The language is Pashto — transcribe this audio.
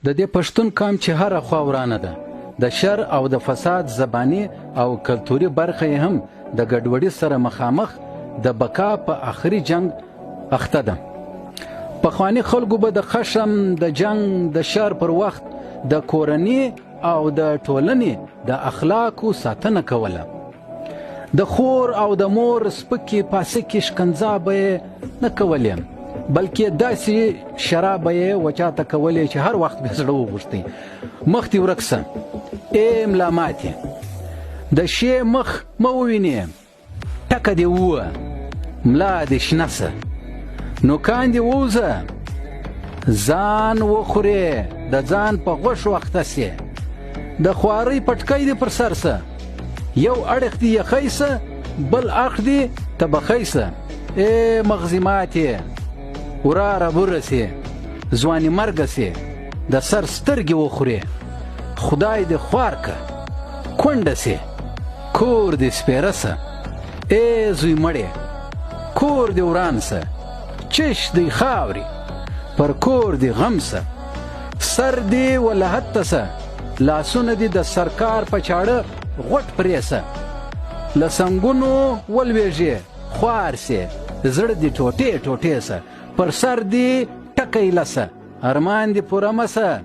د دې پښتون قام چې هره خوا ورانه ده، د شر او د فساد زبانی او کلتوري برخه یې هم د ګډوډي سره مخامخ د بقا په آخري جنگ اخته ده. پخواني خلکو به د خشم، د جنگ، د شر پر وخت د کورنۍ او د ټولنې د اخلاقو ساتنه کوله. د خور او د مور سپکې پاسکې شکنځا به یې نه کولې، بلکې داسې شراب به یې وچاته کولې چې هر وخت به زړه وغوښتي مخ دې ورک سه، ای ملا ماتې، د شی مخ مه ووینې، ټکه دې ووه، ملا دې شنه سه، نوکان دې ووځه، ځان وخورې، د ځان په غوښو اخته سې، د خوارۍ پټکی دې پر سر سه، یو اړخ دې یخی سه، بل اړخ دې تبخی سه، ای مغزي ماتې، وراره بوره سې، ځواني مرګه سې، د سر سترګې وخورې، خدای دې خوار که، کونډه سې، کور دې سپېره سه، ای زوی مړې، کور دې وران سه، چش دې خاورې، پر کور دې غم سه، سر دې ولحد ته سه، لاسونه دې د سرکار په چاړه غوټ پرې سه، له سنګونو ولوېږې، خوار سې، زړه دې ټوټې ټوټې سه، پر سر دې ټکی لسه، ارمان دې پوره مه سه.